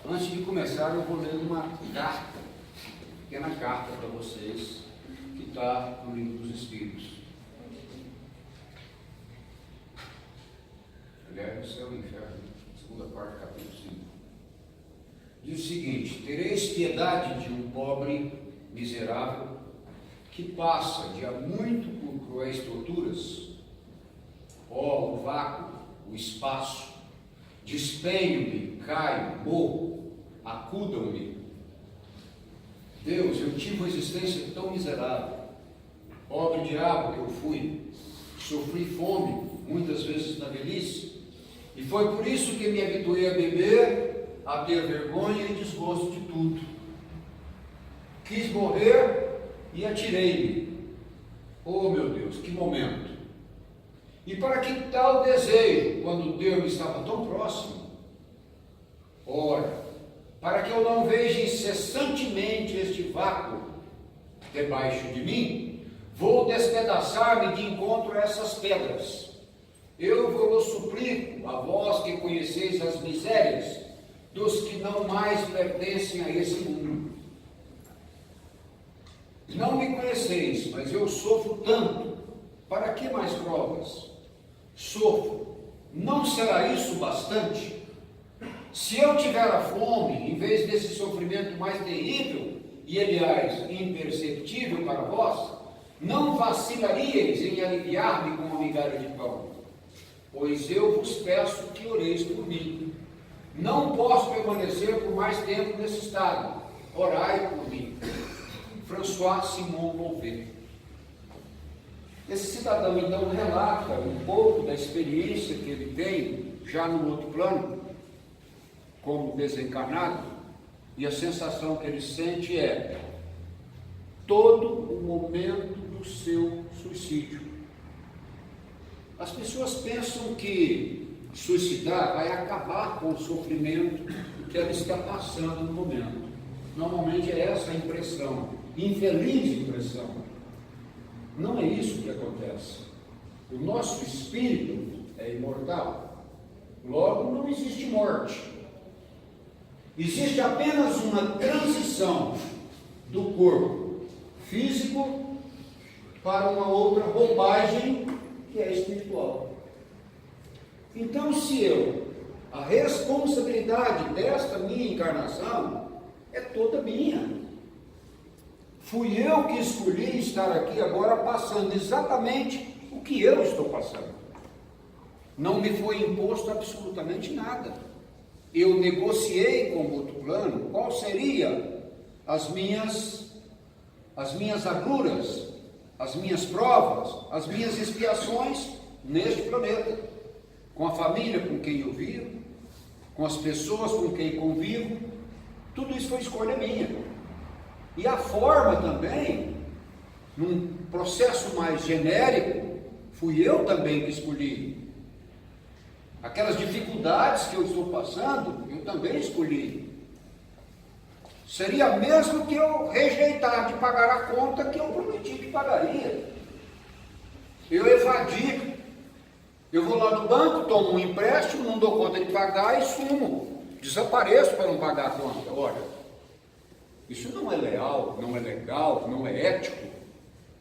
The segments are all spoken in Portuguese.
Antes de começar, eu vou ler uma carta, pequena carta para vocês, que está no Livro dos Espíritos. Aliás, o céu e o inferno, segunda parte, capítulo 5. Diz o seguinte: tereis piedade de um pobre miserável que passa de há muito por cruéis torturas. Ó, o vácuo, o espaço, despenho-me, caio, morro, acudam-me. Deus, eu tive uma existência tão miserável, pobre diabo que eu fui, sofri fome, muitas vezes na velhice, e foi por isso que me habituei a beber, a ter vergonha e desgosto de tudo. Quis morrer e atirei-me. Oh meu Deus, que momento! E para que tal desejo, quando Deus estava tão próximo? Ora, para que eu não veja incessantemente este vácuo debaixo de mim, vou despedaçar-me de encontro a essas pedras. Eu vos suplico, a vós que conheceis as misérias dos que não mais pertencem a esse mundo. Não me conheceis, mas eu sofro tanto. Para que mais provas? Sofro. Não será isso bastante? Se eu tiver a fome, em vez desse sofrimento mais terrível, e aliás imperceptível para vós, não vacilaríeis em aliviar-me com uma migalha de pão. Pois eu vos peço que oreis por mim. Não posso permanecer por mais tempo nesse estado. Orai por mim. François Simon Louvet. Esse cidadão então relata um pouco da experiência que ele tem já no outro plano, como desencarnado, e a sensação que ele sente é todo o momento do seu suicídio. As pessoas pensam que suicidar vai acabar com o sofrimento que ela está passando no momento. Normalmente é essa a impressão, infeliz impressão. Não é isso que acontece. O nosso espírito é imortal. Logo, não existe morte. Existe apenas uma transição do corpo físico para uma outra roupagem que é espiritual. Então, a responsabilidade desta minha encarnação é toda minha. Fui eu que escolhi estar aqui agora passando exatamente o que eu estou passando. Não me foi imposto absolutamente nada. Eu negociei com o outro plano qual seria as minhas agruras, as minhas provas, as minhas expiações neste planeta, com a família com quem eu vivo, com as pessoas com quem convivo. Tudo isso foi escolha minha. E a forma também, num processo mais genérico, fui eu também que escolhi. Aquelas dificuldades que eu estou passando, eu também escolhi. Seria mesmo que eu rejeitar de pagar a conta que eu prometi que pagaria. Eu evadi. Eu vou lá no banco, tomo um empréstimo, não dou conta de pagar e sumo. Desapareço para não pagar a conta. Olha, isso não é leal, não é legal, não é ético.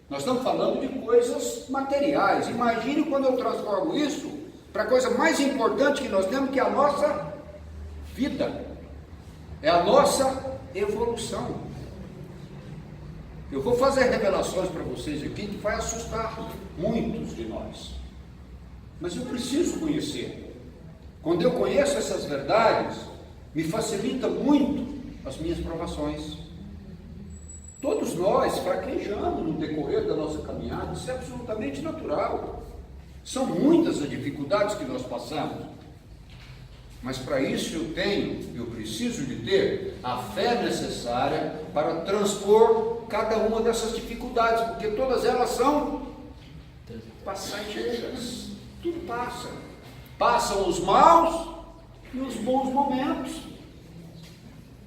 Nós estamos falando de coisas materiais. Imagine quando eu transformo isso para a coisa mais importante que nós temos, que é a nossa vida. É a nossa evolução. Eu vou fazer revelações para vocês aqui que vai assustar muitos de nós. Mas eu preciso conhecer. Quando eu conheço essas verdades, me facilita muito as minhas provações. Todos nós fraquejamos no decorrer da nossa caminhada, isso é absolutamente natural. São muitas as dificuldades que nós passamos. Mas para isso eu preciso de ter a fé necessária para transpor cada uma dessas dificuldades, porque todas elas são passageiras. Tudo passa. Passam os maus e os bons momentos.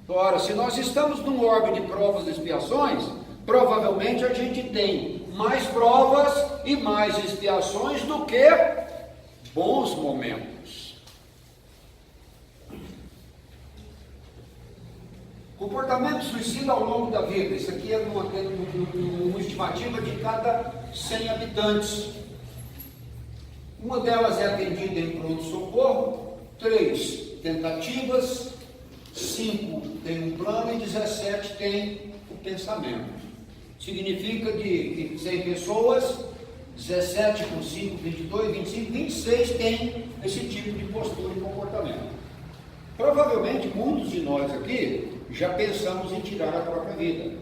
Ora, se nós estamos num órgão de provas e expiações, provavelmente a gente tem mais provas e mais expiações do que bons momentos. Comportamento suicida ao longo da vida. Isso aqui é uma estimativa de cada 100 habitantes. Uma delas é atendida em pronto-socorro, 3 tentativas, 5 tem um plano e 17 tem o pensamento. Significa de 100 pessoas, 17 com 5, 22, 25, 26 tem esse tipo de postura e comportamento. Provavelmente muitos de nós aqui já pensamos em tirar a própria vida,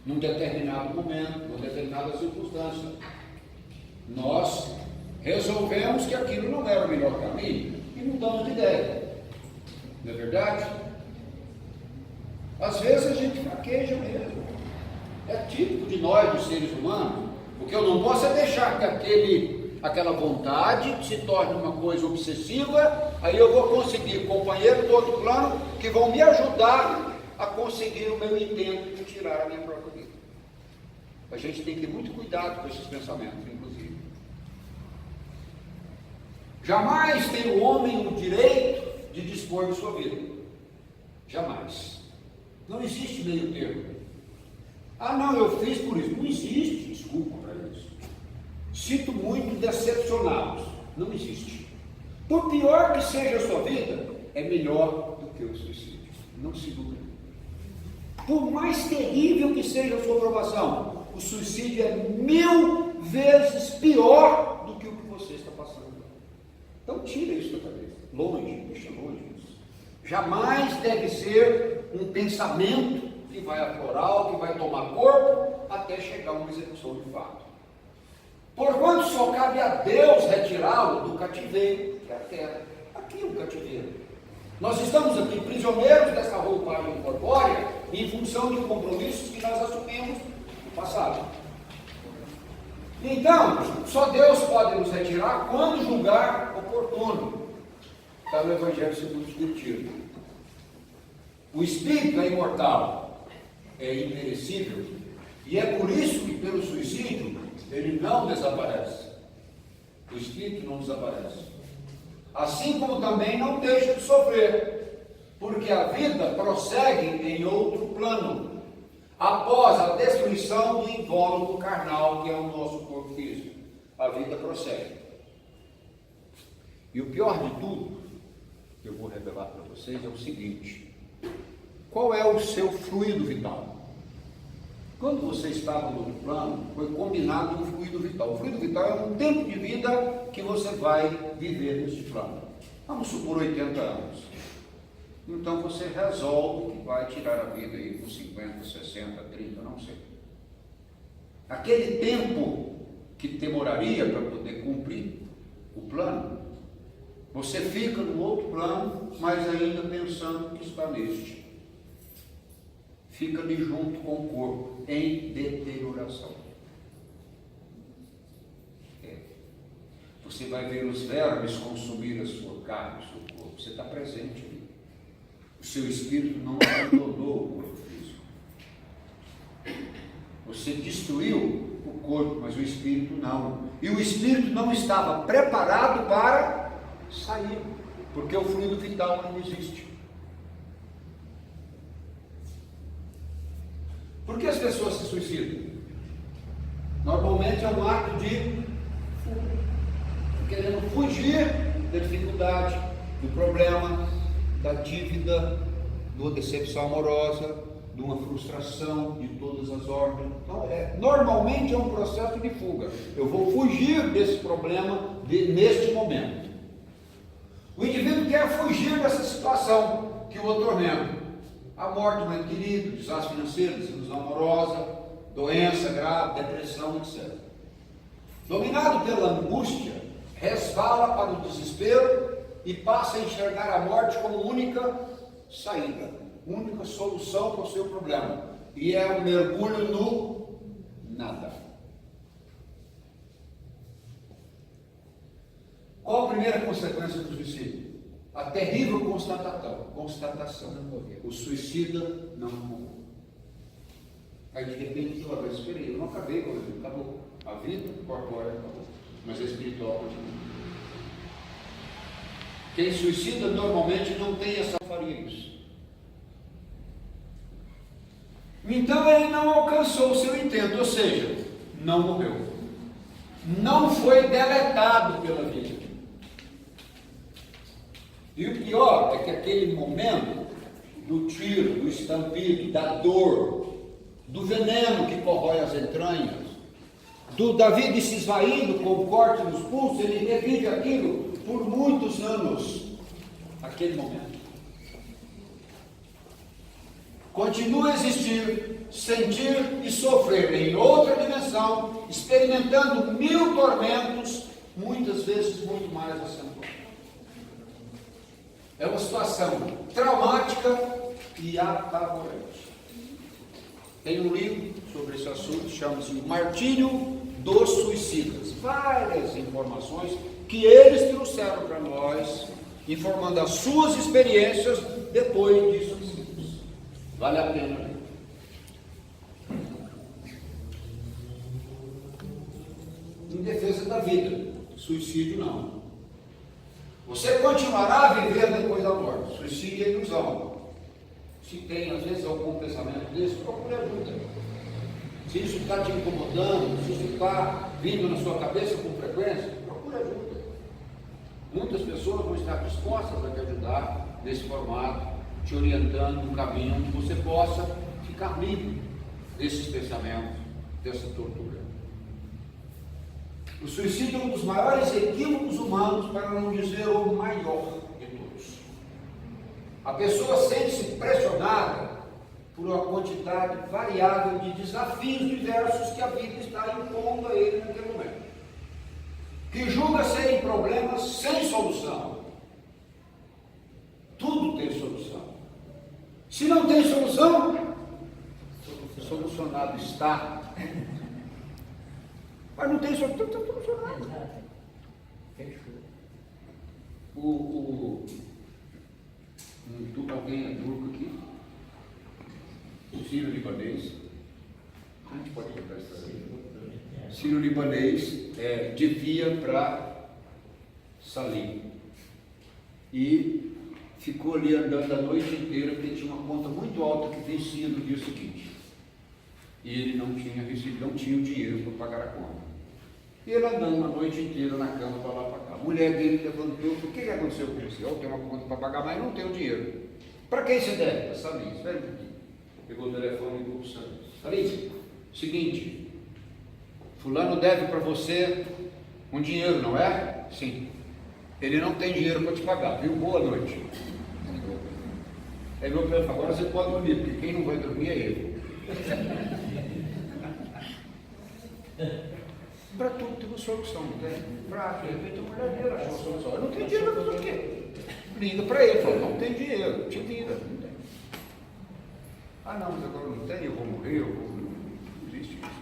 num determinado momento, numa determinada circunstância. Nós resolvemos que aquilo não era o melhor caminho e mudamos de ideia. Não é verdade? Às vezes a gente fraqueja mesmo. É típico de nós, dos seres humanos. O que eu não posso é deixar que aquela vontade se torne uma coisa obsessiva, aí eu vou conseguir companheiros do outro plano que vão me ajudar a conseguir o meu intento de tirar a minha própria vida. A gente tem que ter muito cuidado com esses pensamentos, inclusive. Jamais tem o homem o direito de dispor de sua vida. Jamais. Não existe meio termo. Ah, não, eu fiz por isso. Não existe desculpa para isso. Sinto muito, decepcionados. Não existe. Por pior que seja a sua vida, é melhor do que o suicídio. Não se dúvida. Por mais terrível que seja a sua provação, o suicídio é 1000 vezes pior do que o que você está passando. Então tira isso da cabeça. Longe, deixa longe isso. Jamais deve ser um pensamento que vai aflorar, que vai tomar corpo, até chegar a uma execução de fato. Porquanto só cabe a Deus retirá-lo do cativeiro, que é a terra. Aqui é o cativeiro. Nós estamos aqui prisioneiros dessa roupagem corpórea em função de compromissos que nós assumimos no passado. Então, só Deus pode nos retirar quando julgar oportuno. Está no Evangelho segundo o Espiritismo. O Espírito é imortal, é imperecível, e é por isso que pelo suicídio ele não desaparece. O Espírito não desaparece. Assim como também não deixa de sofrer, porque a vida prossegue em outro plano, após a destruição do invólucro carnal, que é o nosso corpo físico. A vida prossegue. E o pior de tudo, que eu vou revelar para vocês, é o seguinte: qual é o seu fluido vital? Quando você estava no outro plano, foi combinado um fluido vital. O fluido vital é um tempo de vida que você vai viver neste plano. Vamos supor 80 anos. Então você resolve que vai tirar a vida aí com 50, 60, 30, não sei. Aquele tempo que demoraria para poder cumprir o plano, você fica no outro plano, mas ainda pensando que está neste. Fica ali junto com o corpo, em deterioração. Você vai ver os vermes consumir a sua carne, o seu corpo. Você está presente ali. O seu espírito não abandonou o corpo físico. Você destruiu o corpo, mas o espírito não. E o espírito não estava preparado para sair, porque o fluido vital ainda existe. Por que as pessoas se suicidam? Normalmente é um ato de querendo fugir da dificuldade, do problema, da dívida, de uma decepção amorosa, de uma frustração de todas as ordens. Então, normalmente é um processo de fuga. Eu vou fugir desse problema neste momento. O indivíduo quer fugir dessa situação que o atormenta. A morte de um ente querido, desastre financeiro, desilusão amorosa, doença grave, depressão, etc. Dominado pela angústia, resvala para o desespero e passa a enxergar a morte como única saída, única solução para o seu problema. E é um mergulho no nada. Qual a primeira consequência do suicídio? A terrível constatação. O suicida não morreu. Aí de repente diz: olha, eu esperei, eu não acabei com a vida, acabou. A vida corpórea acabou, mas a espiritual continua. Quem suicida normalmente não tem essa faria isso. Então ele não alcançou o seu intento, ou seja, não morreu. Não foi deletado pela vida. E o pior é que aquele momento do tiro, do estampido, da dor, do veneno que corrói as entranhas, do Davi se esvaindo com o corte nos pulsos, ele revive aquilo por muitos anos, aquele momento. Continua a existir, sentir e sofrer em outra dimensão, experimentando 1000 tormentos, muitas vezes muito mais acentuados. É uma situação traumática e apavorante. Tem um livro sobre esse assunto, chama-se O Martírio dos Suicidas. Várias informações que eles trouxeram para nós, informando as suas experiências depois de suicídios. Vale a pena ler. Em defesa da vida, suicídio não. Você continuará a viver depois da morte. Suicídio é ilusão. Se tem, às vezes, algum pensamento desse, procure ajuda. Se isso está te incomodando, se isso está vindo na sua cabeça com frequência, procure ajuda. Muitas pessoas vão estar dispostas a te ajudar nesse formato, te orientando no caminho onde você possa ficar livre desses pensamentos, dessa tortura. O suicídio é um dos maiores equívocos humanos, para não dizer o maior de todos. A pessoa sente-se pressionada por uma quantidade variável de desafios diversos que a vida está impondo a ele naquele momento, que julga serem problemas sem solução. Tudo tem solução. Se não tem solução, solucionado está. Mas não tem solução, está solucionado. Alguém é turco aqui? Sírio-libanês. A gente pode contar isso aí. Sírio-libanês devia para Salim. E ficou ali andando a noite inteira, porque tinha uma conta muito alta que vencia no dia seguinte. E ele não tinha recebido, não tinha o dinheiro para pagar a conta. E ele andando a noite inteira na cama para lá para cá. A mulher dele levantou, o que aconteceu com você? Eu tenho uma conta para pagar, mas não tenho dinheiro. Para quem você deve? Para Salim, espera um pouquinho. Pegou o telefone e ligou para o Salim. Salim, seguinte, fulano deve para você um dinheiro, não é? Sim. Ele não tem dinheiro para te pagar, viu? Boa noite. Aí meu pai falou, agora você pode dormir, porque quem não vai dormir é ele. Para tudo tem uma solução, não tem? Para, de repente, a mulher dele achou a solução. Eu não tenho dinheiro para fazer o quê? Liga para ele, fala, não tem dinheiro, te vira, não tem. Ah não, mas agora não tem, eu vou morrer, não existe isso.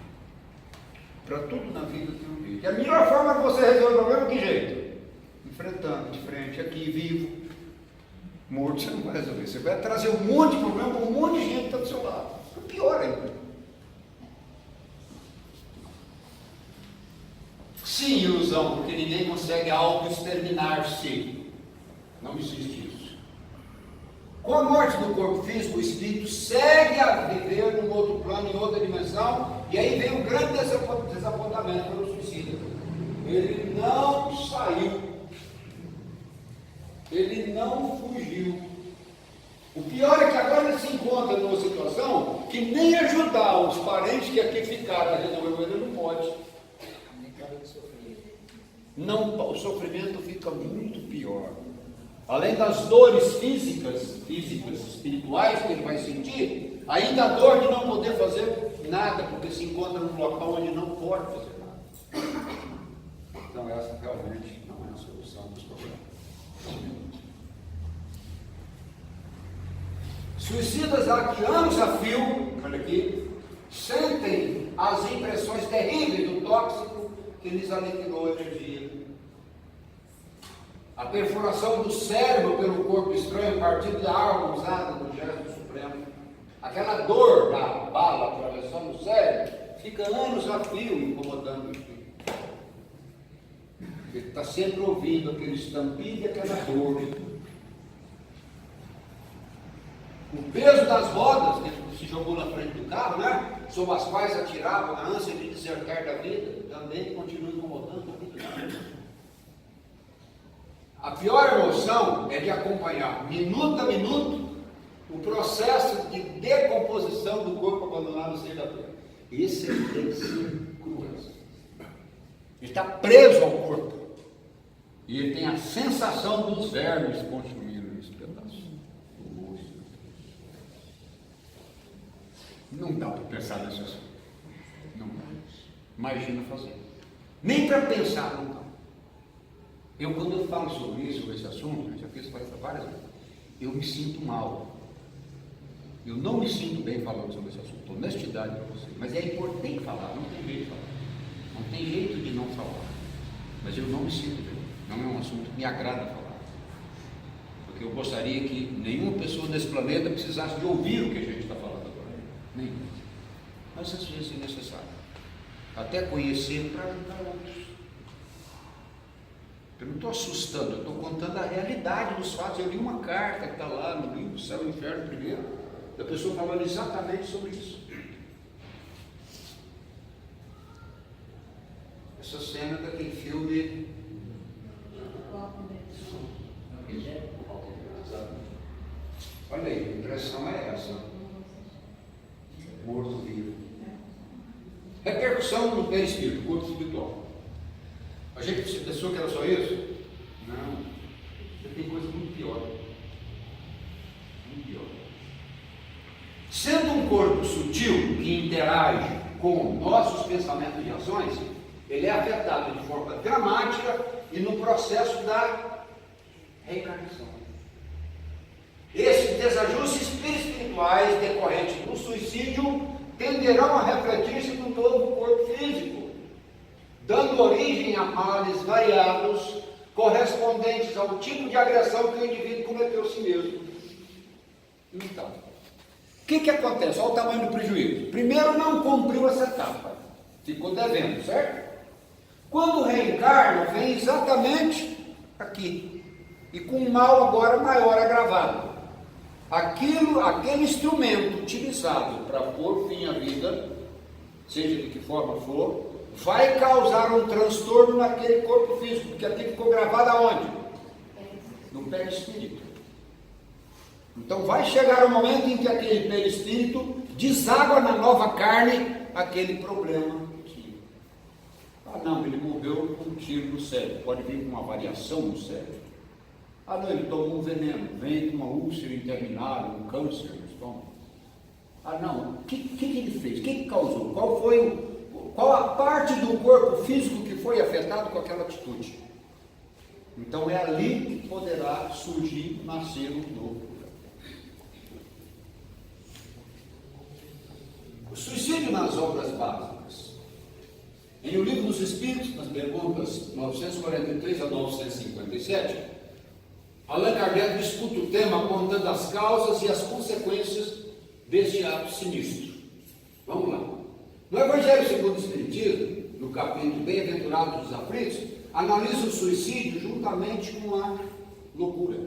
Para tudo na vida tem um jeito. E a melhor forma de você resolver o problema, que jeito? Enfrentando de frente, aqui, vivo. Morto você não vai resolver. Você vai trazer um monte de problema, um monte de gente que está do seu lado. O pior ainda. Sim, ilusão, porque ninguém consegue auto-exterminar-se. Não existe isso. Com a morte do corpo físico, o espírito segue a viver num outro plano, em outra dimensão, e aí vem um grande desapontamento pelo suicida. Ele não saiu. Ele não fugiu. O pior é que agora ele se encontra numa situação que nem ajudar os parentes que aqui ficaram a resolver, ele não pode. Não, o sofrimento fica muito pior. Além das dores físicas, espirituais que ele vai sentir, ainda a dor de não poder fazer nada, porque se encontra num local onde não pode fazer nada. Então essa realmente não é a solução dos problemas. Suicidas há que anos a fio, olha aqui, sentem as impressões terríveis do tóxico que lhes aniquilou a energia. A perfuração do cérebro pelo corpo estranho, partindo da arma usada no gesto supremo. Aquela dor da bala atravessando o cérebro, fica anos a fio incomodando o espírito. Ele está sempre ouvindo aquele estampido e aquela dor. O peso das rodas dentro do se jogou na frente do carro, né? Sobre as quais atiravam na ânsia de desertar da vida, também continua incomodando a vida. A pior emoção é de acompanhar, minuto a minuto, o processo de decomposição do corpo abandonado no seio da terra. Esse deve ser cruel. Ele está preso ao corpo. E ele tem a sensação dos vermes consumindo esse pedaço. Não dá para pensar nesse assunto. Não dá. Imagina fazer. Nem para pensar não dá. Quando eu falo sobre isso, sobre esse assunto, eu já fiz várias vezes, eu me sinto mal. Eu não me sinto bem falando sobre esse assunto. Honestidade para você. Mas é importante falar, não tem jeito de falar. Não tem jeito de não falar. Mas eu não me sinto bem. Não é um assunto que me agrada falar. Porque eu gostaria que nenhuma pessoa desse planeta precisasse de ouvir o que a gente está falando agora. Nenhuma. Mas às vezes é necessário. Até conhecer para ajudar outros. Eu não estou assustando, eu estou contando a realidade dos fatos. Eu li uma carta que está lá no livro Céu e Inferno primeiro, da pessoa falando exatamente sobre isso. Essa cena daquele filme. Olha aí, a impressão é essa. Morto-vivo. Repercussão no perispírito, corpo espiritual. A gente pensou que era só isso? Não. Tem coisa muito pior. Muito pior. Sendo um corpo sutil que interage com nossos pensamentos e ações, ele é afetado de forma dramática e no processo da reencarnação. Esses desajustes espirituais decorrentes do suicídio tenderão a refletir-se no novo corpo físico, dando origem a males variados correspondentes ao tipo de agressão que o indivíduo cometeu a si mesmo. Então, o que acontece? Olha o tamanho do prejuízo. Primeiro, não cumpriu essa etapa, ficou devendo, certo? Quando reencarna, vem exatamente aqui, e com um mal agora maior agravado. Aquele instrumento utilizado para pôr fim à vida, seja de que forma for, vai causar um transtorno naquele corpo físico, porque aqui ficou gravado aonde? No perispírito. Então vai chegar o momento em que aquele perispírito deságua na nova carne aquele problema. Ah não, ele morreu com um tiro no cérebro, pode vir com uma variação no cérebro. Ah não, ele tomou um veneno, vem com uma úlcera interminável, um câncer no estômago. Ah não, o que ele fez? O que causou? Qual a parte do corpo físico que foi afetado com aquela atitude? Então é ali que poderá surgir, nascer um novo problema. O suicídio nas obras básicas. Em O Livro dos Espíritos, nas perguntas 943 a 957, Allan Kardec discute o tema apontando as causas e as consequências deste ato sinistro. Vamos lá. No Evangelho segundo o Espiritismo, no capítulo Bem-aventurados dos Aflitos, analisa o suicídio juntamente com a loucura.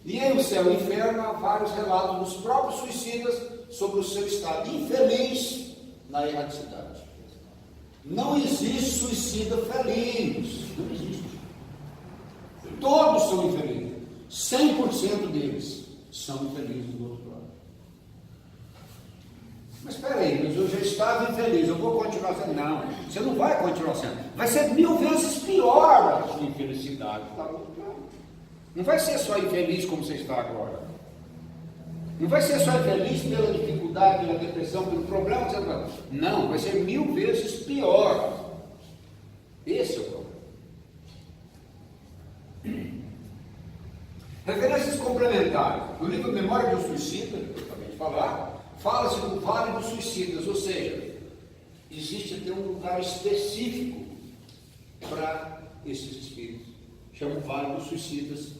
E em O Céu e o Inferno há vários relatos dos próprios suicidas sobre o seu estado infeliz na erradicidade. Não existe suicida feliz. Não existe. Todos são infelizes. 100% deles são infelizes do outro lado. Mas espera aí, mas eu já estava infeliz, eu vou continuar sendo. Não, você não vai continuar sendo. Vai ser 1000 vezes pior a sua infelicidade. Não vai ser só infeliz como você está agora. Não vai ser só infeliz pela dificuldade, pela depressão, pelo problema que você está. Não, vai ser 1000 vezes pior. Esse é o problema. Referências complementares. No livro Memória de um Suicida, que eu acabei de falar, fala-se do Vale dos Suicidas, ou seja, existe até um lugar específico para esses espíritos. Chama o Vale dos Suicidas,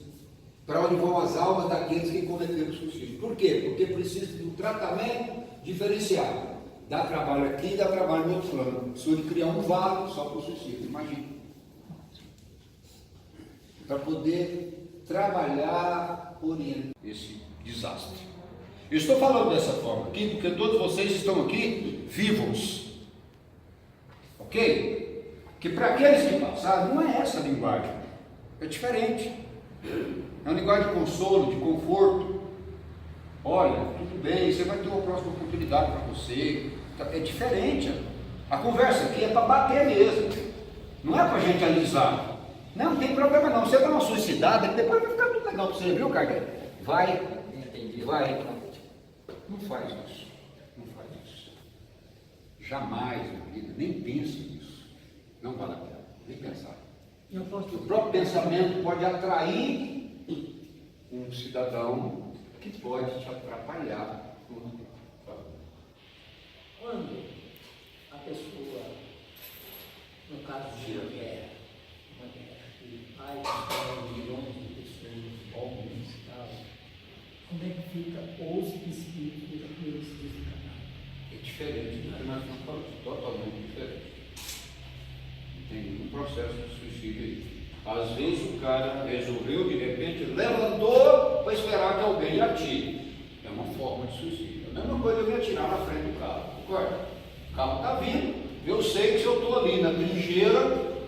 para onde vão as almas daqueles que cometeram suicídio. Por quê? Porque precisa de um tratamento diferenciado. Dá trabalho aqui, dá trabalho no outro plano. Precisa de criar um vale só para o suicídio, imagina. Para poder trabalhar, orientar esse desastre. Eu estou falando dessa forma aqui porque todos vocês estão aqui vivos. Ok? Que para aqueles que passaram, não é essa a linguagem. É diferente. É uma linguagem de consolo, de conforto. Olha, tudo bem, você vai ter uma próxima oportunidade para você. É diferente. A conversa aqui é para bater mesmo. Não é para a gente alisar. Não tem problema não. Você dá uma suicidada, depois vai ficar tudo legal para você, viu, Cargueiro? Vai. Não faz isso. Não faz isso. Jamais na vida, nem pense nisso. Não vale a pena, nem pensar. O próprio pensamento pode atrair um cidadão que pode te atrapalhar. Quando a pessoa, no caso de uma guerra que faz milhões de pessoas, homens e tal, como é que fica os espíritos daqueles desencarnados? É diferente do que nós estamos falando, totalmente diferente. Tem um processo de suicídio aí. Às vezes o cara resolveu, de repente, levantou para esperar que alguém atire. É uma forma de suicídio. A mesma coisa eu me atirar na frente do carro. Concorda? O carro está vindo, eu sei que se eu estou ali na trincheira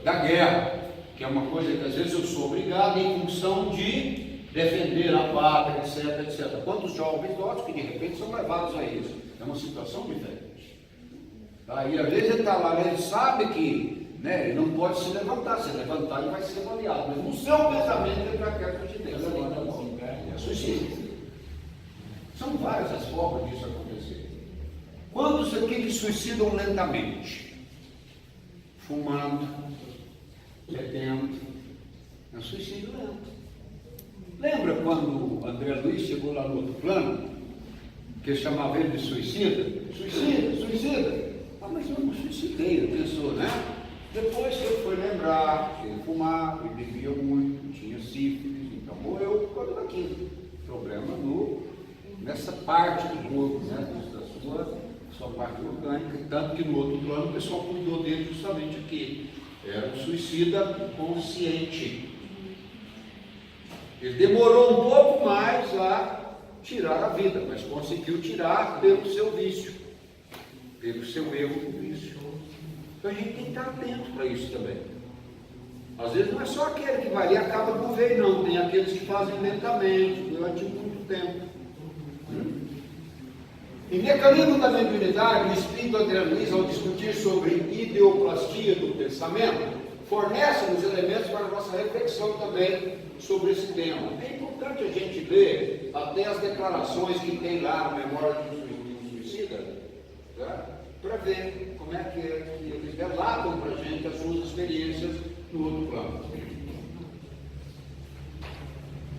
da guerra, que é uma coisa que às vezes eu sou obrigado em função de defender a pátria, etc, etc. Quantos jovens idosos que de repente são levados a isso? É uma situação diferente. Aí às vezes ele está lá, ele sabe que ele não pode se levantar, se levantar ele vai ser avaliado, mas no seu pensamento ele está quieto de Deus. É suicídio. São várias as formas disso acontecer. Quando os que suicidam lentamente, fumando, bebendo, é um suicídio lento. Lembra quando André Luiz chegou lá no outro plano, que chamava ele de suicida? Suicida. Ah, mas eu não suicidei, ele pensou, né? Depois que ele foi lembrar que ele fumava, ele bebia muito, tinha sífilis, então morreu por causa daquilo. Problema nessa parte do corpo, né? Da sua parte orgânica, tanto que no outro plano o pessoal cuidou dele justamente aqui. Era um suicida consciente. Ele demorou um pouco mais a tirar a vida, mas conseguiu tirar pelo seu vício, pelo seu erro do vício. Então a gente tem que estar atento para isso também. Às vezes não é só aquele que vai e acaba por ver, não. Tem aqueles que fazem lentamente, durante muito tempo. Em Mecanismo da Mediunidade, o espírito André Luiz, ao discutir sobre ideoplastia do pensamento, fornece-nos elementos para a nossa reflexão também sobre esse tema. É importante a gente ler até as declarações que tem lá na memória de um suicida, tá? Para ver como é que eles relatam para a gente as suas experiências no outro plano.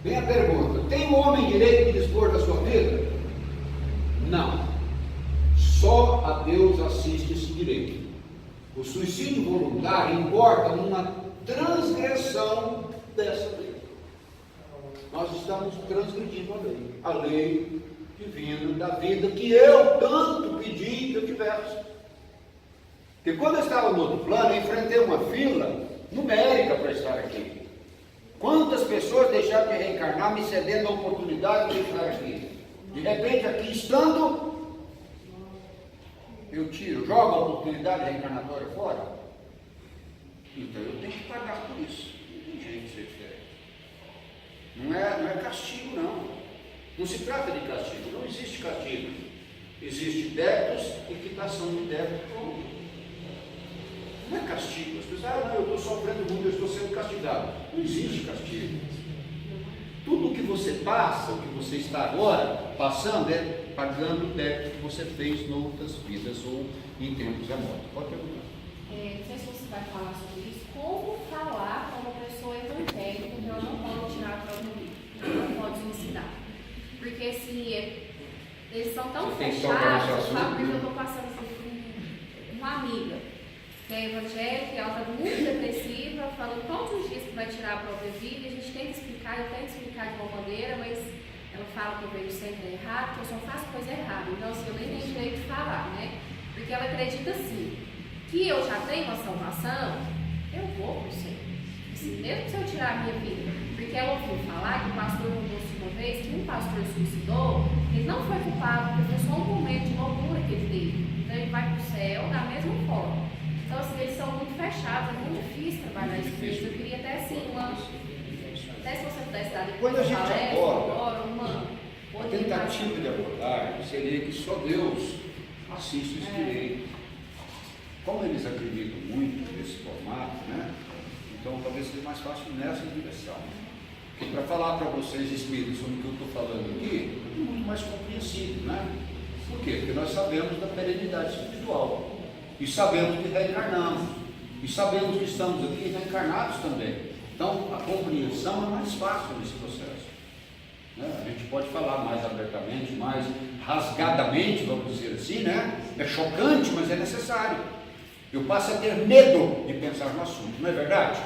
Vem a pergunta: tem o homem direito de dispor da sua vida? Não. Só a Deus assiste esse direito. O suicídio voluntário importa numa transgressão dessa lei. Nós estamos transgredindo a lei divina da vida que eu tanto pedi que eu tivesse. Porque quando eu estava no outro plano, eu enfrentei uma fila numérica para estar aqui. Quantas pessoas deixaram de reencarnar me cedendo a oportunidade de estar aqui? De repente, aqui estando, eu jogo a oportunidade reencarnatória fora. Então eu tenho que pagar por isso. Não tem jeito de ser diferente. Não é castigo, não. Não se trata de castigo. Não existe castigo. Existe débitos e quitação de débito. Não é castigo. As pessoas não, eu estou sofrendo muito, eu estou sendo castigado. Não existe castigo. Tudo o que você passa, o que você está agora passando, é pagando o débito que você fez em outras vidas ou em tempos remotos. Pode perguntar. Não sei se você vai falar sobre isso. Como falar com uma pessoa evangélica que ela não pode tirar a própria vida, ela não pode suicidar? Porque se eles são tão fechados, sabe? Porque eu estou passando assim, com uma amiga que é evangélica, ela está muito depressiva, falando todos os dias que vai tirar a própria vida, e a gente tem que explicar, eu tento explicar de uma maneira, mas ela fala que eu vejo sempre errado, que eu só faço coisa errada. Então, assim, eu nem tenho direito de falar, né? Porque ela acredita assim, que eu já tenho uma salvação, eu vou para o céu. mesmo se eu tirar a minha vida, porque ela ouviu falar que o pastor contou uma vez que um pastor suicidou, ele não foi culpado, porque foi só um momento de loucura que ele teve. Então ele vai para o céu da mesma forma. Então, assim, eles são muito fechados, é muito difícil trabalhar isso com eles. Eu queria até assim, até se você pudesse dar Quando a gente acorda, uma a tentativa de abordagem seria que só Deus assiste isso direito. Como eles acreditam muito nesse formato, né? Então talvez seja mais fácil nessa direção. Porque para falar para vocês, espíritos, sobre o que eu estou falando aqui, é muito mais compreensível, né? Por quê? Porque nós sabemos da perenidade espiritual. E sabemos que reencarnamos. E sabemos que estamos aqui reencarnados também. Então a compreensão é mais fácil nesse processo. A gente pode falar mais abertamente, mais rasgadamente, vamos dizer assim, né? É chocante, mas é necessário. Eu passo a ter medo de pensar no assunto, não é verdade?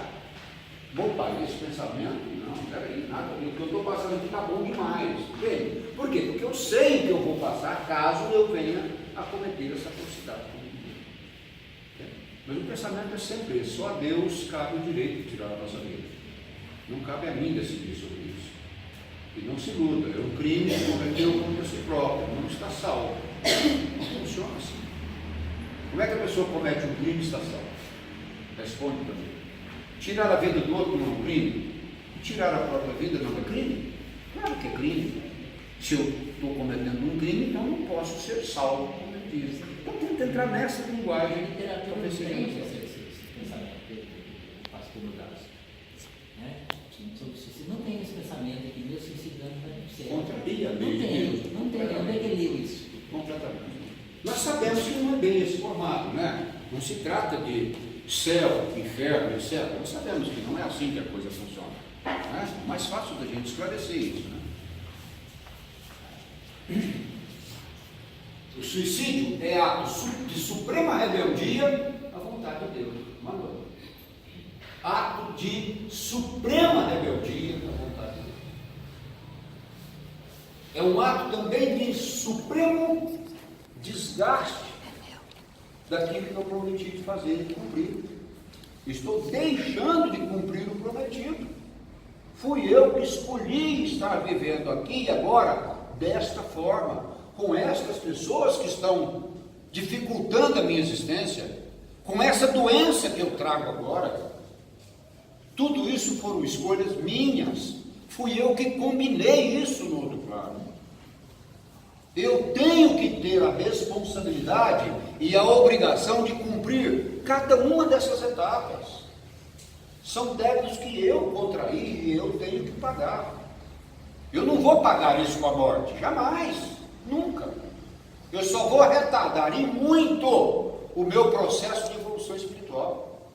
Vou parar esse pensamento? Não, peraí, nada. O que eu estou passando aqui está bom demais. Bem, por quê? Porque eu sei que eu vou passar caso eu venha a cometer essa atrocidade. Mas o pensamento é sempre esse. Só a Deus cabe o direito de tirar a nossa vida. Não cabe a mim decidir sobre isso. E não se iluda, é um crime que cometeu contra si próprio, não está salvo. Não funciona assim. Como é que a pessoa comete um crime e está salvo? Responde para mim. Tirar a vida do outro não é um crime? Tirar a própria vida não é crime? Claro que é crime. Se eu estou cometendo um crime, então não posso ser salvo como ele diz. Então tenta entrar nessa linguagem. Talvez seja esse pensamento que faz por mudança. Se não tem esse pensamento que Deus se suicidando vai ser. Contraria a Não lei de Deus. tem. Onde é que ele leu isso? Completamente. Nós sabemos que não é bem esse formato, né? Não se trata de céu, inferno, etc. Nós sabemos que não é assim que a coisa funciona. Né? É mais fácil da gente esclarecer isso, né? O suicídio é ato de suprema rebeldia à vontade de Deus. Mandou. Ato de suprema rebeldia à vontade de Deus. É um ato também de supremo desgaste daquilo que eu prometi de fazer e de cumprir. Estou deixando de cumprir o prometido. Fui eu que escolhi estar vivendo aqui e agora desta forma, com estas pessoas que estão dificultando a minha existência, com essa doença que eu trago agora. Tudo isso foram escolhas minhas. Fui eu que combinei isso no outro plano. Eu tenho que ter a responsabilidade e a obrigação de cumprir cada uma dessas etapas. São débitos que eu contraí e eu tenho que pagar. Eu não vou pagar isso com a morte, jamais, nunca. Eu só vou retardar e muito o meu processo de evolução espiritual.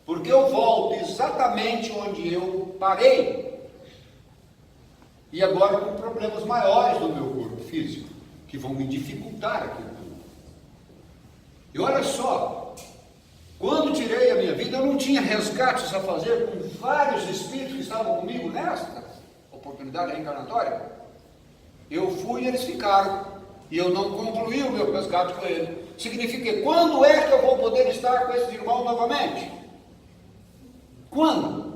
Porque eu volto exatamente onde eu parei. E agora com problemas maiores no meu corpo físico, que vão me dificultar aquilo tudo. E olha só, quando tirei a minha vida, eu não tinha resgates a fazer com vários espíritos que estavam comigo nesta oportunidade reencarnatória. Eu fui e eles ficaram. E eu não concluí o meu resgate com eles. Significa que quando é que eu vou poder estar com esses irmãos novamente? Quando?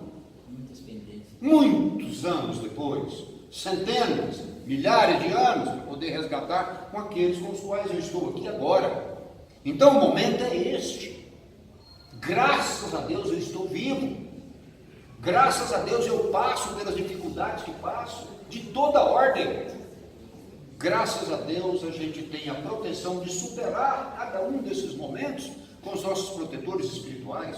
Muitos anos depois. Centenas, milhares de anos para poder resgatar com aqueles com os quais eu estou aqui agora. Então o momento é este. Graças a Deus eu estou vivo. Graças a Deus eu passo pelas dificuldades que passo, de toda ordem. Graças a Deus a gente tem a proteção de superar cada um desses momentos com os nossos protetores espirituais,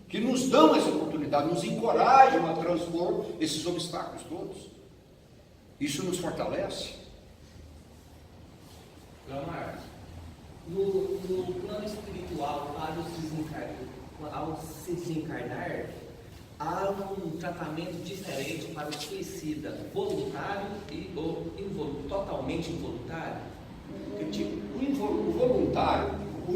que nos dão essa oportunidade, nos encorajam a transpor esses obstáculos todos. Isso nos fortalece. Leonardo, no plano espiritual, ao se desencarnar, há um tratamento diferente para o suicida voluntário ou totalmente involuntário? Tipo, o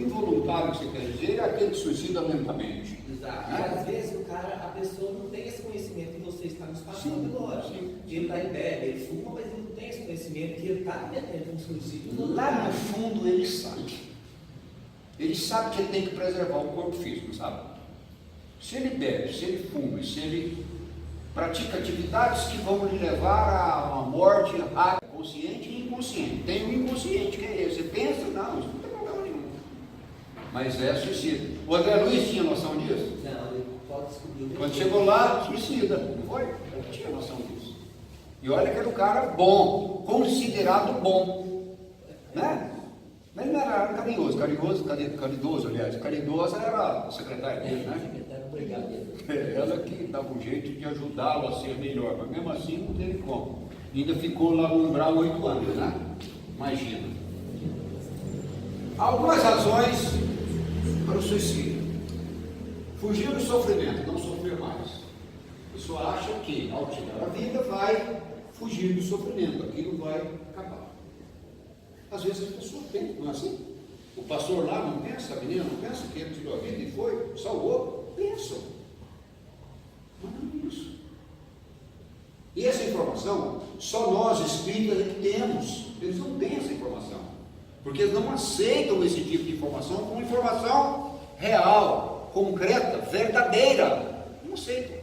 involuntário que você quer dizer é aquele que suicida lentamente. Exato. E às vezes a pessoa não tem esse conhecimento que você está nos passando agora. Ele está em bebe, ele fuma, mas ele não tem esse conhecimento que ele está cometendo um suicídio. Lá no fundo ele sabe. Ele sabe que ele tem que preservar o corpo físico, sabe? Se ele bebe, se ele fuma, se ele pratica atividades que vão lhe levar a uma morte rápida, consciente e inconsciente. Tem o inconsciente, que é esse. Você pensa, não, isso não tem problema nenhum. Mas é suicida. O André Luiz tinha noção disso? Não, ele pode descobrir. Quando chegou lá, suicida, não foi? Ele não tinha noção disso. E olha que era um cara bom, considerado bom. Né? Mas ele não era caridoso, aliás. Caridosa era a secretária dele, né? Ela que dava um jeito de ajudá-lo a ser melhor, mas mesmo assim não teve como. Ainda ficou lá no umbral 8 anos, né? Imagina. Algumas razões para o suicídio: fugir do sofrimento, não sofrer mais. A pessoa acha que ao tirar a vida vai fugir do sofrimento, aquilo vai acabar. Às vezes as pessoas pensam, não é assim? O pastor lá não pensa, a menina não pensa que ele tirou a vida e foi, salvou. Pensam. Mas não é isso. E essa informação, só nós espíritas é que temos. Eles não têm essa informação. Porque eles não aceitam esse tipo de informação como informação real, concreta, verdadeira. Não aceitam.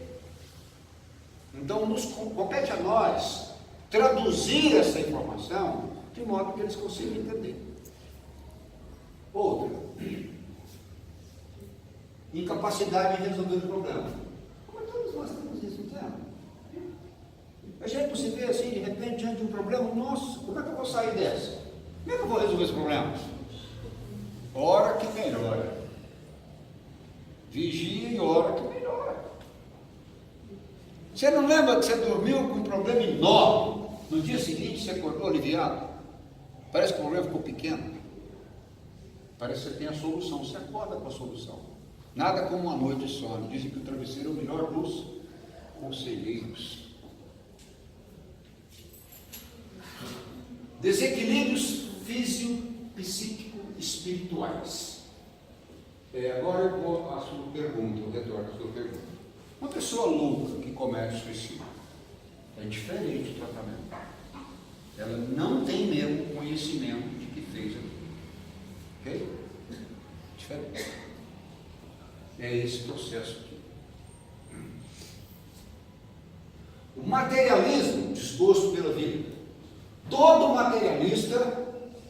Então, nos compete a nós traduzir essa informação de modo que eles consigam entender. Outra, incapacidade de resolver o problema. Mas todos nós temos isso, não temos? A gente se vê assim, de repente, diante de um problema, nossa, como é que eu vou sair dessa? Como é que eu vou resolver esse problema? Ora que melhora. Vigia e ora que melhora. Você não lembra que você dormiu com um problema enorme? No dia seguinte você acordou aliviado? Parece que o problema ficou pequeno. Parece que você tem a solução. Você acorda com a solução. Nada como uma noite de sono. Dizem que o travesseiro é o melhor dos conselheiros. Desequilíbrios físico-psíquico-espirituais. Agora eu vou à sua pergunta, eu retorno à sua pergunta. Uma pessoa louca que comete suicídio é diferente do tratamento. Ela não tem mesmo conhecimento de que fez aquilo. Ok? Diferente. É esse processo aqui. O materialismo, desgosto pela vida. Todo materialista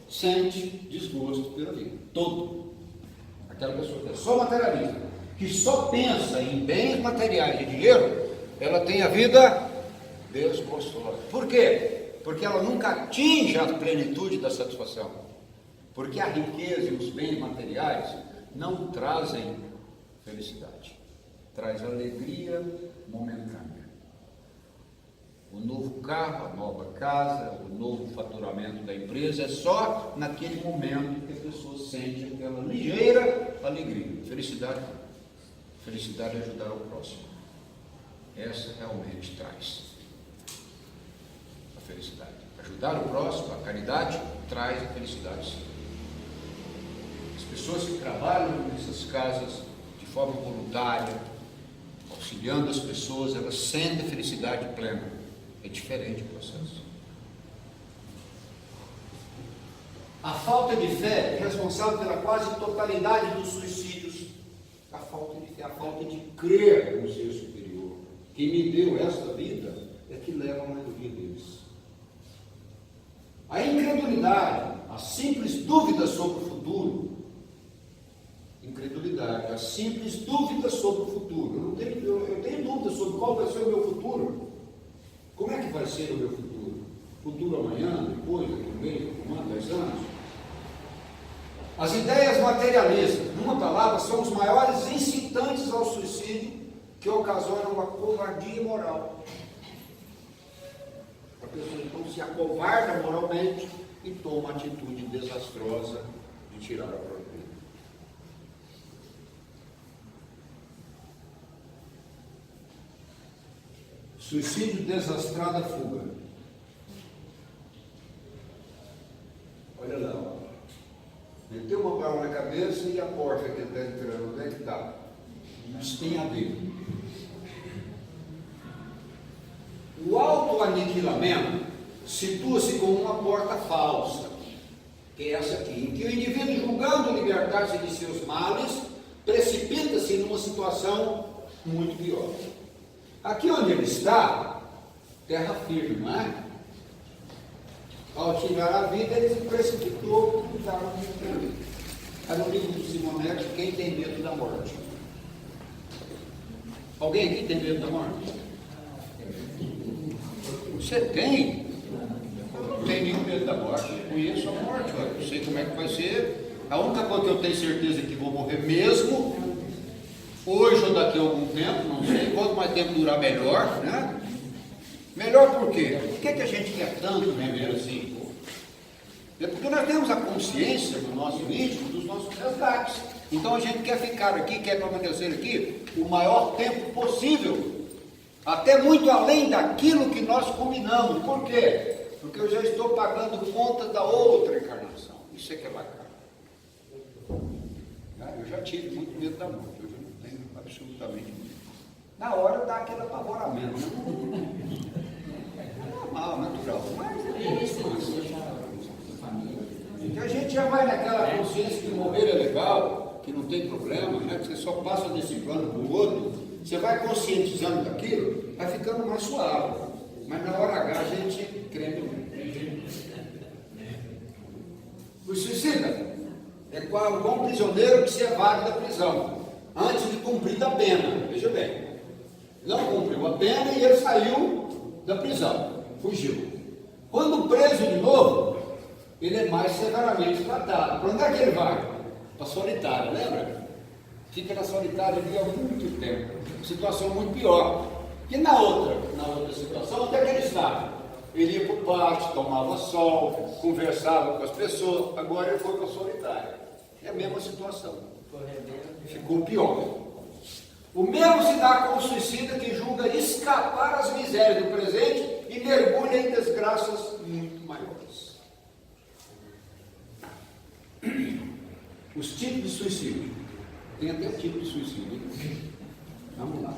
sente desgosto pela vida. Todo. Aquela pessoa que é só materialista, que só pensa em bens materiais e dinheiro, ela tem a vida desgostosa. Por quê? Porque ela nunca atinge a plenitude da satisfação. Porque a riqueza e os bens materiais não trazem felicidade. Traz alegria momentânea. O novo carro, a nova casa, o novo faturamento da empresa é só naquele momento que a pessoa sente aquela ligeira alegria. Felicidade. Felicidade é ajudar o próximo. Essa realmente traz a felicidade. Ajudar o próximo, a caridade, traz a felicidade, sim. As pessoas que trabalham nessas casas de forma voluntária, auxiliando as pessoas, elas sentem a felicidade plena. É diferente o processo. A falta de fé é responsável pela quase totalidade dos suicídios. A falta de fé, a falta de crer no ser superior. Quem me deu esta vida é que leva a maioria deles. A incredulidade, a simples dúvida sobre o futuro. Incredulidade, a simples dúvida sobre o futuro. Eu tenho dúvida sobre qual vai ser o meu futuro. Como é que vai ser o meu futuro? Futuro amanhã, depois, daqui um mês, daqui um ano, 10 anos? As ideias materialistas, numa palavra, são os maiores incitantes ao suicídio que ocasionam uma covardia moral. A pessoa então se acovarda moralmente e toma a atitude desastrosa de tirar a própria vida. Suicídio desastrado, a fuga. Olha lá, ó. Meteu uma bala na cabeça e a porta que ele está entrando, onde é que está? Isso tem a ver. O autoaniquilamento situa-se como uma porta falsa, que é essa aqui, em que o indivíduo, julgando libertar-se de seus males, precipita-se numa situação muito pior. Aqui onde ele está, terra firme, não é? Ao tirar a vida, ele se precipitou e estava no Aí no livro do Simonetti, quem tem medo da morte? Alguém aqui tem medo da morte? Você tem? Eu não tenho nenhum medo da morte. Eu conheço a morte, eu sei como é que vai ser. A única coisa que eu tenho certeza é que vou morrer mesmo, hoje ou daqui a algum tempo, não sei. Quanto mais tempo durar, melhor, né? Melhor por quê? Por que a gente quer tanto viver assim? É porque nós temos a consciência do nosso íntimo, dos nossos resgates. Então a gente quer ficar aqui, quer permanecer aqui o maior tempo possível, até muito além daquilo que nós combinamos. Por quê? Porque eu já estou pagando conta da outra encarnação. Isso é que é bacana. Eu já tive muito medo da morte, eu já não tenho absolutamente medo. Na hora dá aquele apavoramento. É normal, natural, mas é isso. Que a gente já vai naquela consciência que morrer é legal, que não tem problema, né? Que você só passa desse plano para o outro, você vai conscientizando daquilo, vai ficando mais suave. Mas na hora H a gente creme muito. O suicida é igual um prisioneiro que se evade da prisão, antes de cumprir a pena. Veja bem, não cumpriu a pena e ele saiu da prisão, fugiu. Quando preso de novo, ele é mais severamente tratado. Para onde é que ele vai? Para a solitária, lembra? Fica na solitária ali há muito tempo. Situação muito pior. E na outra situação, onde é que ele estava? Ele ia para o pátio, tomava sol, conversava com as pessoas. Agora ele foi para a solitária. É a mesma situação. Ficou pior. O mesmo se dá com o suicida que julga escapar às misérias do presente e mergulha em desgraças muito maiores. Os tipos de suicídio. Tem até tipo de suicídio. Vamos lá.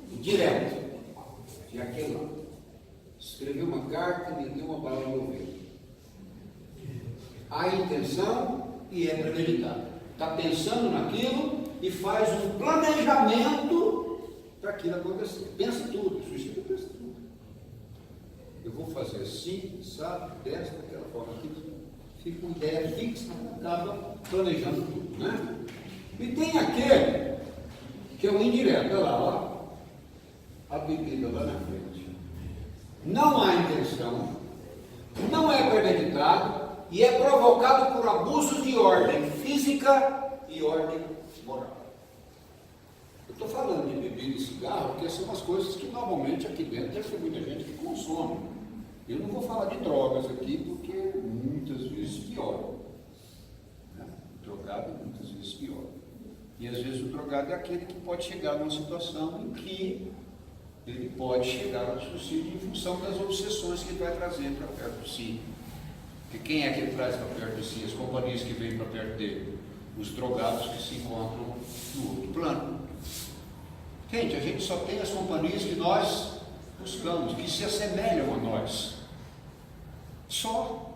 Direto. De aquele lá. Escreveu uma carta e meteu uma bala no ouvido. Há intenção e é premeditado. Está pensando naquilo e faz um planejamento para aquilo acontecer. Pensa tudo. O suicídio pensa tudo. Eu vou fazer assim, sabe? Desta, daquela forma aqui. Fica com ideia fixa, acaba planejando tudo, né? E tem aquele que é o indireto, olha lá, ó, a bebida lá na frente. Não há intenção, não é premeditado e é provocado por abusos de ordem física e ordem moral. Eu estou falando de bebida e cigarro porque são as coisas que normalmente aqui dentro deve ter muita gente que consome. Eu não vou falar de drogas aqui porque muitas vezes pior. Né? O drogado muitas vezes pior. E às vezes o drogado é aquele que pode chegar numa situação em que ele pode chegar ao suicídio em função das obsessões que ele vai trazer para perto de si. Porque quem é que ele traz para perto de si? As companhias que vêm para perto dele? Os drogados que se encontram no outro plano. Gente, a gente só tem as companhias que nós buscamos, que se assemelham a nós. Só.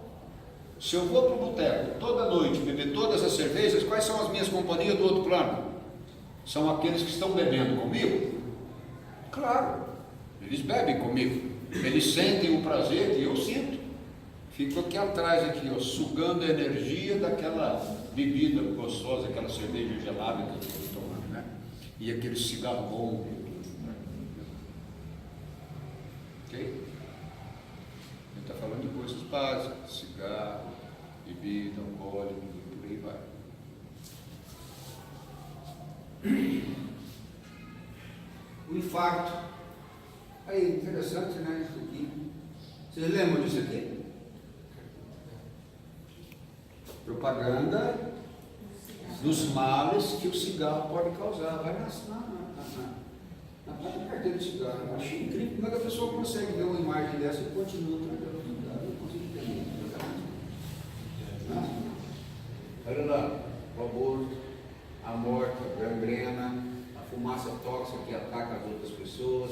Se eu vou para o boteco toda noite beber todas as cervejas, quais são as minhas companhias do outro plano? São aqueles que estão bebendo comigo? Claro, eles bebem comigo. Eles sentem o prazer que eu sinto. Fico aqui atrás, aqui, ó, sugando a energia daquela bebida gostosa, aquela cerveja gelada que eu estou tomando, né? E aquele cigarro bom. Ok? Ele está falando de coisas básicas, cigarro, bebida, alcoólico, por aí vai. O infarto. Aí, interessante, né? Isso aqui. Vocês lembram disso aqui? Propaganda dos males que o cigarro pode causar. Vai na própria carteira de cigarro. Eu achei incrível como é que a pessoa consegue ver uma imagem dessa e continua trabalhando. Eu não consigo entender. Olha lá, o aborto, a morte, a gangrena, a fumaça tóxica que ataca as outras pessoas,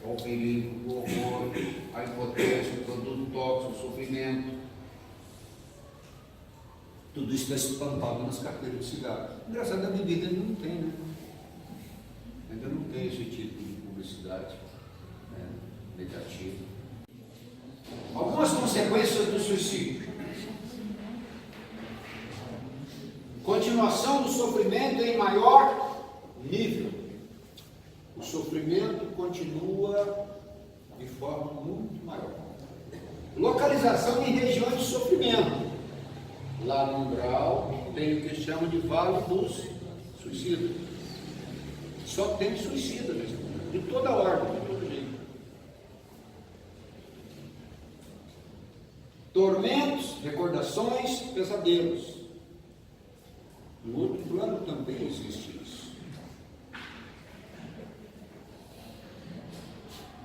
o perigo, o horror, a impotência, o produto tóxico, o sofrimento. Tudo isso está estampado nas carteiras de cigarro. Engraçado, a bebida ainda não tem, né? Ainda não tem esse tipo de publicidade, né, negativa. Algumas consequências do suicídio. Continuação do sofrimento em maior nível. O sofrimento continua de forma muito maior. Localização em regiões de sofrimento. Lá no umbral tem o que chama de Vale dos Suicidas. Só tem suicida nesse mundo, de toda ordem, de todo jeito. Tormentos, recordações, pesadelos. No outro plano também existe isso.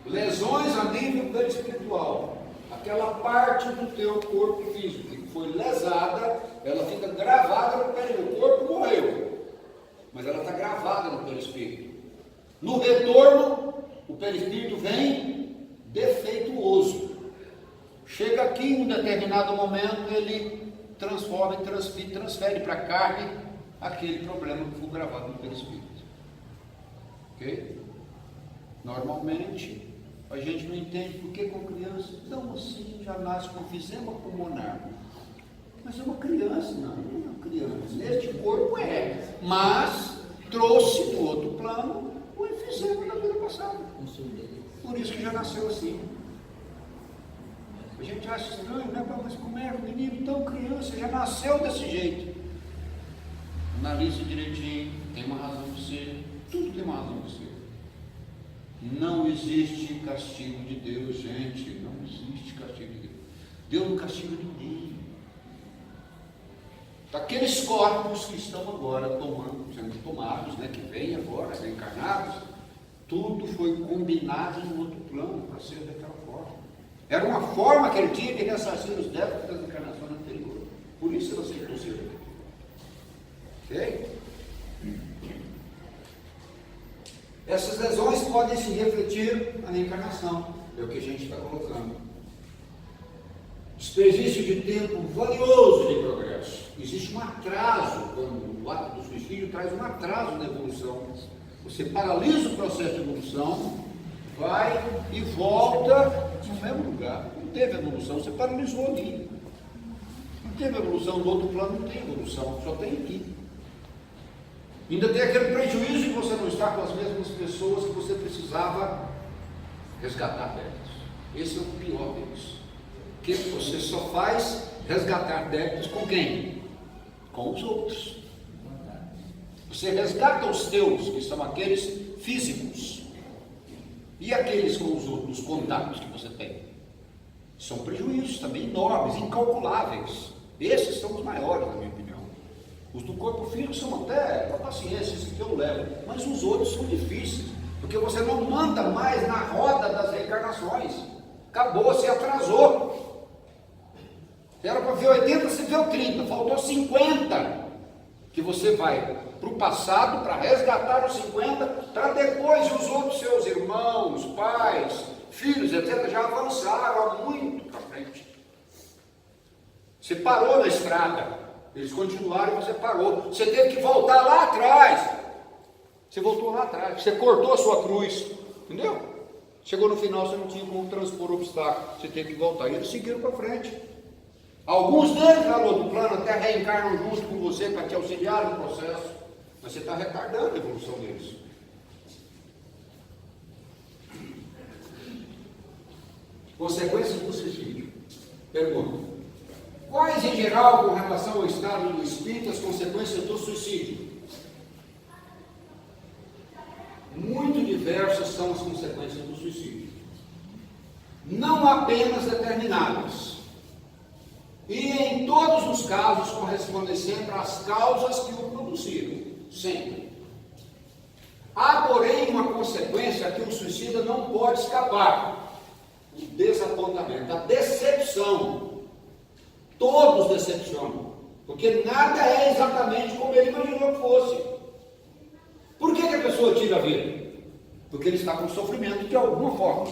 Lesões a nível perispiritual. Aquela parte do teu corpo físico que foi lesada, ela fica gravada no perispírito. O corpo morreu, mas ela está gravada no perispírito. No retorno, o perispírito vem defeituoso. Chega aqui em um determinado momento, ele transforma e transfere para a carne aquele problema que foi gravado no perispírito. Ok? Normalmente, a gente não entende por que com criança, então assim, já nasce com enfisema pulmonar. Mas é uma criança, não é uma criança. Neste corpo é, mas trouxe do outro plano o enfisema da vida passada. Por isso que já nasceu assim. A gente acha estranho, né? Mas como é o menino? Então, criança, já nasceu desse jeito. Analise direitinho, tem uma razão de ser, tudo tem uma razão de ser. Não existe castigo de Deus, gente, não existe castigo de Deus. Deus não castiga ninguém. Aqueles corpos que estão agora sendo tomados, né, que vêm agora, reencarnados, tudo foi combinado no outro plano para ser daquela forma. Era uma forma que ele tinha de ressarcir os débitos das encarnações anteriores. Por isso ele aceitou ser daquilo. Ok? Essas lesões podem se refletir na reencarnação. É o que a gente está colocando. Desperdício de tempo valioso de progresso. Existe um atraso, quando o ato do suicídio traz um atraso na evolução. Você paralisa o processo de evolução, vai e volta no mesmo lugar. Não teve evolução, você paralisou ali. Não teve evolução, do outro plano não tem evolução, só tem aqui. Ainda tem aquele prejuízo de você não estar com as mesmas pessoas que você precisava resgatar débitos. Esse é o pior deles. Que você só faz resgatar débitos com quem? Com os outros. Você resgata os teus, que são aqueles físicos. E aqueles com os outros contatos que você tem? São prejuízos também enormes, incalculáveis. Esses são os maiores, na minha opinião. Os do corpo físico são até com paciência, isso que eu levo. Mas os outros são difíceis, porque você não manda mais na roda das reencarnações. Acabou, você atrasou. Era para ver 80, você viu 30, faltou 50. Que você vai para o passado para resgatar os 50, para depois os outros seus irmãos, pais, filhos, etc., já avançaram há muito para frente. Você parou na estrada. Eles continuaram e você parou. Você teve que voltar lá atrás. Você voltou lá atrás. Você cortou a sua cruz. Entendeu? Chegou no final, você não tinha como transpor o obstáculo. Você teve que voltar. E eles seguiram para frente. Alguns deles lá no outro plano até reencarnam junto com você para te auxiliar no processo. Mas você está retardando a evolução deles. Consequências do suicídio. Pergunta. Quais, em geral, com relação ao estado do espírito, as consequências do suicídio? Muito diversas são as consequências do suicídio. Não apenas determinadas. E em todos os casos correspondem sempre às causas que o produziram. Sempre. Há, porém, uma consequência que o suicida não pode escapar. O desapontamento, a decepção. Todos decepcionam, porque nada é exatamente como ele imaginou que fosse. Por que a pessoa tira a vida? Porque ele está com sofrimento de alguma forma.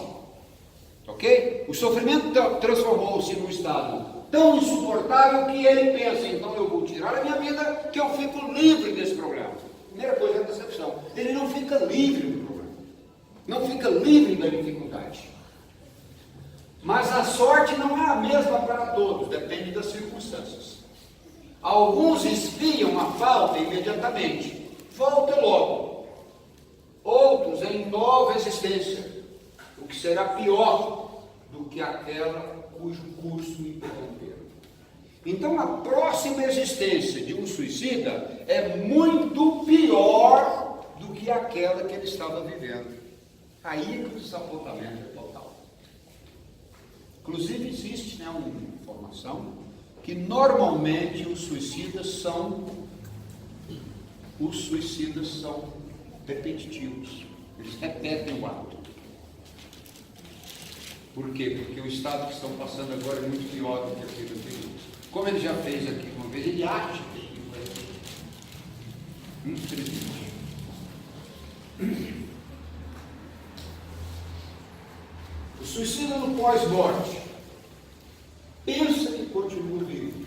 Ok? O sofrimento transformou-se num estado tão insuportável que ele pensa, então eu vou tirar a minha vida, que eu fico livre desse problema. Primeira coisa é a decepção. Ele não fica livre do problema, não fica livre da dificuldade. Mas a sorte não é a mesma para todos, depende das circunstâncias. Alguns espiam a falta imediatamente, volta logo. Outros em nova existência, o que será pior do que aquela cujo curso interromperam. Então a próxima existência de um suicida é muito pior do que aquela que ele estava vivendo. Aí é que o desapontamento é total. Inclusive existe uma informação que normalmente os suicidas são repetitivos. Eles repetem o ato. Por quê? Porque o estado que estão passando agora é muito pior do que aquele anterior. Como ele já fez aqui uma vez, ele acha que aquilo vai ser. Infelizmente. O suicida no pós-morte pensa que continua vivo.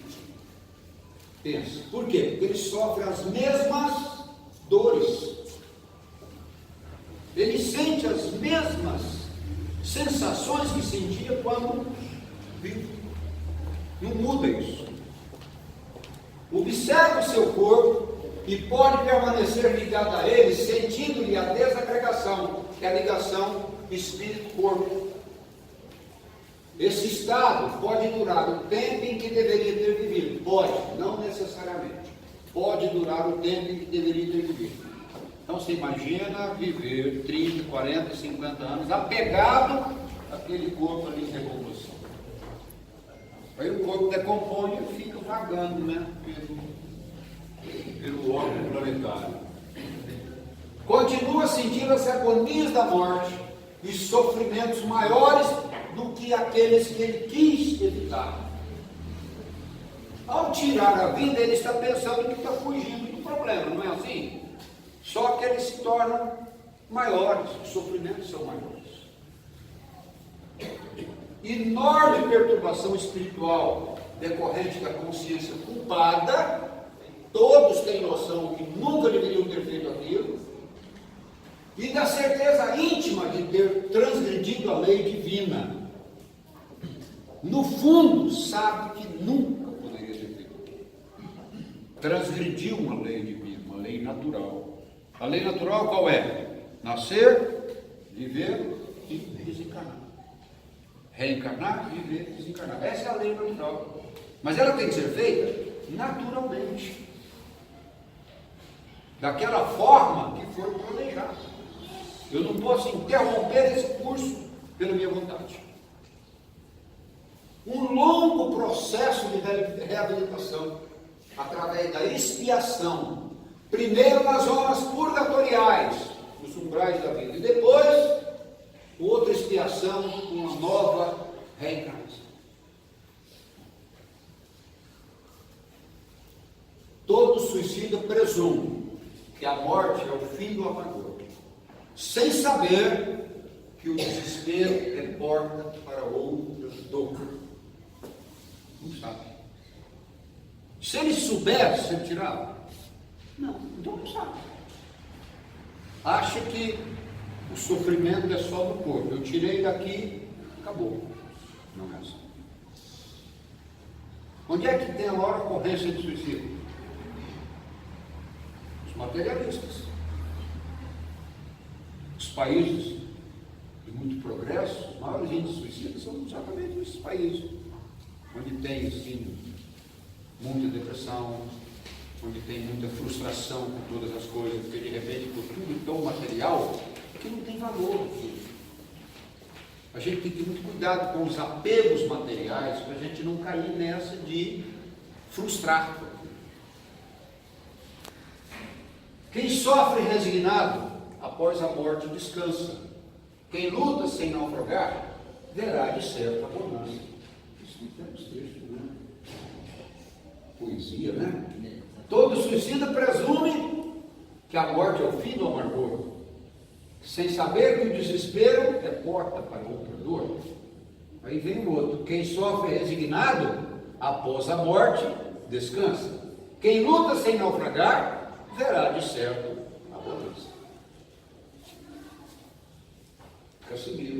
Pensa. Por quê? Porque ele sofre as mesmas dores. Ele sente as mesmas sensações que sentia quando vivo. Não muda isso. Observa o seu corpo e pode permanecer ligado a ele, sentindo-lhe a desagregação, que é a ligação espírito-corpo. Esse estado pode durar o tempo em que deveria ter vivido. Pode, não necessariamente. Pode durar o tempo em que deveria ter vivido. Então você imagina viver 30, 40, 50 anos apegado àquele corpo ali em decomposição. Aí o corpo decompõe e fica vagando, né? Pelo órgão planetário. Continua sentindo as agonias da morte e sofrimentos maiores do que aqueles que ele quis evitar. Ao tirar a vida, ele está pensando que está fugindo do problema, não é assim? Só que eles se tornam maiores, os sofrimentos são maiores. Enorme perturbação espiritual decorrente da consciência culpada, todos têm noção que nunca deveriam ter feito aquilo, e da certeza íntima de ter transgredido a lei divina. No fundo, sabe que nunca poderia ter feito aquilo. Transgrediu uma lei divina, uma lei natural. A lei natural qual é? Nascer, viver e desencarnar. Reencarnar, viver e desencarnar. Essa é a lei natural. Mas ela tem que ser feita naturalmente. Daquela forma que for planejada. Eu não posso interromper esse curso pela minha vontade. Um longo processo de reabilitação através da expiação. Primeiro nas zonas purgatoriais, nos umbrais da vida, e depois outra expiação com uma nova reencarnação. Todo suicida presume que a morte é o fim do amargor, sem saber que o desespero é porta para outra dor. Não sabe. Se ele soubesse, se ele tirava. Não, então não sabe. Acha que o sofrimento é só no corpo. Eu tirei daqui, acabou. Não é assim. Onde é que tem a maior ocorrência de suicídio? Os materialistas. Os países de muito progresso, os maiores índices de suicídio são exatamente esses países. Onde tem, assim, muita depressão, onde tem muita frustração com todas as coisas, porque de repente por tudo tão material que não tem valor aqui. A gente tem que ter muito cuidado com os apegos materiais para a gente não cair nessa de frustrar. Quem sofre resignado após a morte descansa. Quem luta sem naufragar verá de certa bonança. Isso não tem uns textos, né? Poesia, né? Todo suicida presume que a morte é o fim do amargor, sem saber que o desespero é porta para outra dor. Aí vem o outro. Quem sofre resignado após a morte, descansa. Quem luta sem naufragar, verá de certo a bonança. Fica subindo.